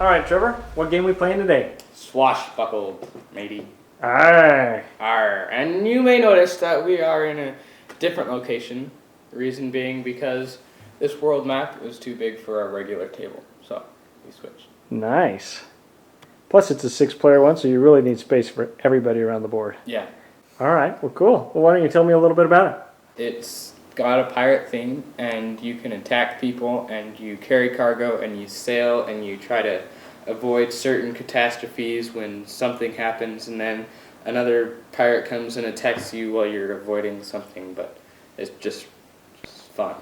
All right, Trevor, what game we playing today? SwashBuckled, matey. Aye. Arr. And you may notice that we are in a different location. The reason being because this world map is too big for our regular table. So, we switched. Nice. Plus, it's a 6-player one, so you really need space for everybody around the board. Yeah. All right, well, cool. Well, why don't you tell me a little bit about it? It's got a pirate theme, and you can attack people, and you carry cargo, and you sail, and you try to avoid certain catastrophes when something happens, and then another pirate comes and attacks you while you're avoiding something, but it's just fun.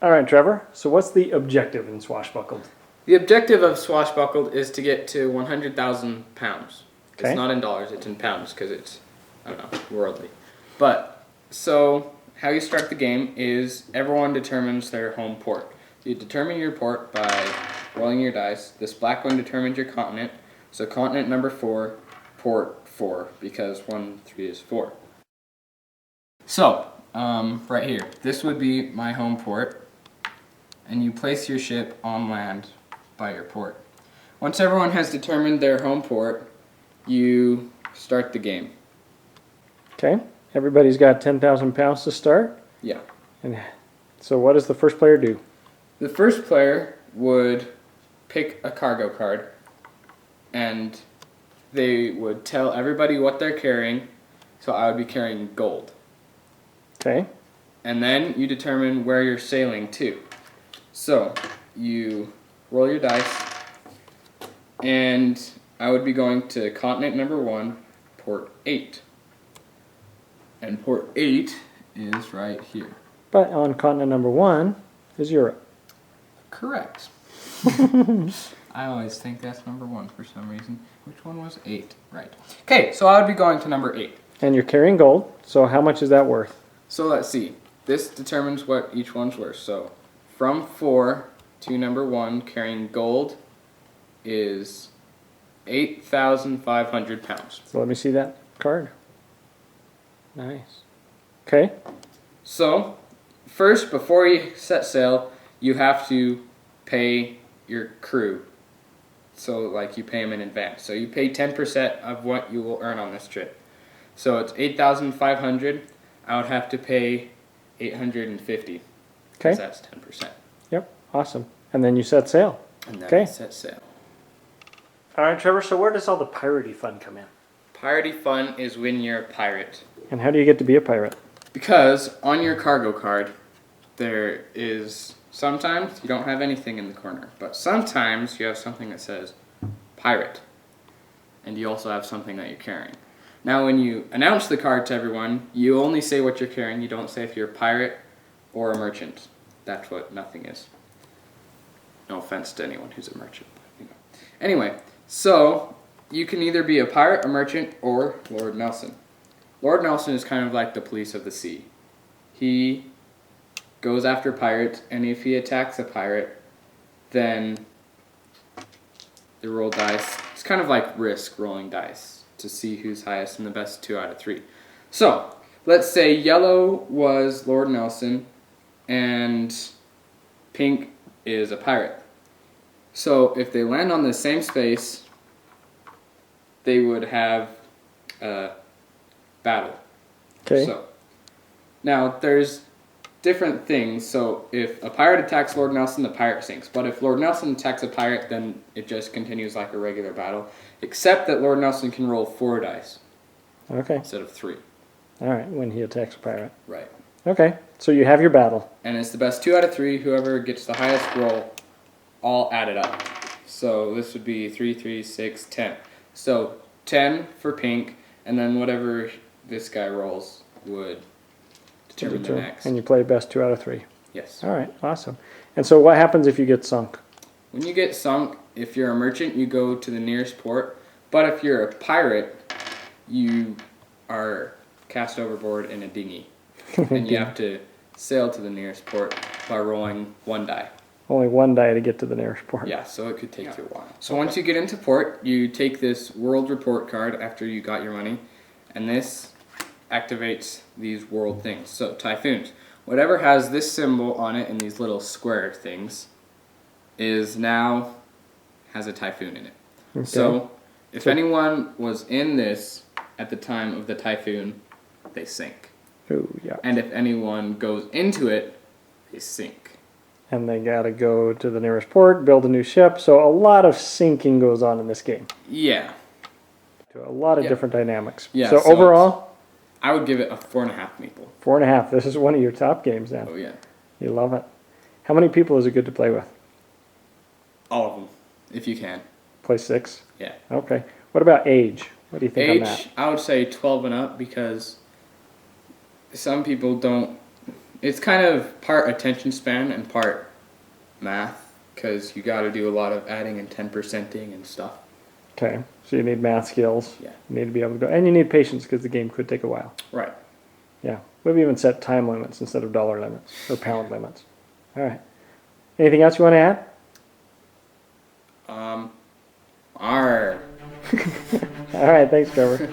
All right, Trevor, so what's the objective in SwashBuckled? The objective of SwashBuckled is to get to 100,000 pounds. Okay. It's not in dollars, it's in pounds, because it's, I don't know, worldly. But, so, how you start the game is everyone determines their home port. You determine your port by rolling your dice. This black one determines your continent. So continent number 4, port 4, because 1, 3 is 4. So, right here, this would be my home port. And you place your ship on land by your port. Once everyone has determined their home port, you start the game. Okay, everybody's got 10,000 pounds to start. Yeah. And so what does the first player do? The first player would pick a cargo card, and they would tell everybody what they're carrying. So I would be carrying gold. Okay. And then you determine where you're sailing to. So you roll your dice, and I would be going to continent number 1, port 8. And port 8 is right here. But on continent number 1 is Europe. Correct. I always think that's number 1 for some reason. Which one was 8? Right. Okay, so I would be going to number 8. And you're carrying gold, so how much is that worth? So let's see. This determines what each one's worth. So from 4 to number 1, carrying gold is 8,500 pounds. So let me see that card. Nice. Okay. So first, before you set sail, you have to pay your crew. So like you pay them in advance. So you pay 10% of what you will earn on this trip. So it's 8,500. I would have to pay 850. Okay. That's 10%. Yep. Awesome. And then you set sail. And then Okay. I set sail. All right, Trevor, so where does all the piratey fun come in? Piratey fun is when you're a pirate. And how do you get to be a pirate? Because on your cargo card, there is sometimes you don't have anything in the corner, but sometimes you have something that says pirate. And you also have something that you're carrying. Now when you announce the card to everyone, you only say what you're carrying. You don't say if you're a pirate or a merchant. That's what nothing is. No offense to anyone who's a merchant. But, Anyway, so you can either be a pirate, a merchant, or Lord Nelson. Lord Nelson is kind of like the police of the sea. He goes after pirates, and if he attacks a pirate, then they roll dice. It's kind of like Risk rolling dice to see who's highest in the best 2 out of 3. So, let's say yellow was Lord Nelson, and pink is a pirate. So, if they land on the same space, they would have a battle. Okay. So, now there's different things. So, if a pirate attacks Lord Nelson, the pirate sinks. But if Lord Nelson attacks a pirate, then it just continues like a regular battle. Except that Lord Nelson can roll 4 dice Okay. instead of 3. All right, when he attacks a pirate. Right. Okay, so you have your battle. And it's the best 2 out of 3. Whoever gets the highest roll, all added up. So this would be 3, 3, 6, 10. So 10 for pink, and then whatever this guy rolls would determine the next. And you play best 2 out of 3. Yes. All right, awesome. And so what happens if you get sunk? When you get sunk, if you're a merchant, you go to the nearest port. But if you're a pirate, you are cast overboard in a dinghy. And you have to sail to the nearest port by rolling 1 die. Only 1 die to get to the nearest port. Yeah, so it could take you a while. So once you get into port, you take this world report card after you got your money, and this activates these world things. So typhoons. Whatever has this symbol on it and these little square things is now has a typhoon in it. Okay. So, if anyone was in this at the time of the typhoon, they sink. Ooh, yeah. And if anyone goes into it, they sink. And they gotta go to the nearest port, build a new ship. So a lot of sinking goes on in this game. Yeah. To a lot of Yeah. different dynamics. Yeah, So, so overall, I would give it a 4.5 maple. 4.5. This is one of your top games then. Oh, yeah. You love it. How many people is it good to play with? All of them, if you can. Play 6? Yeah. Okay. What about age? What do you think on that? Age, I would say 12 and up because some people don't. It's kind of part attention span and part math because you got to do a lot of adding and 10%ing and stuff. Okay. So you need math skills. Yeah. You need to be able to go. And you need patience because the game could take a while. Right. Yeah. We've even set time limits instead of dollar limits or pound limits. All right. Anything else you want to add? R. All right. Thanks, Trevor.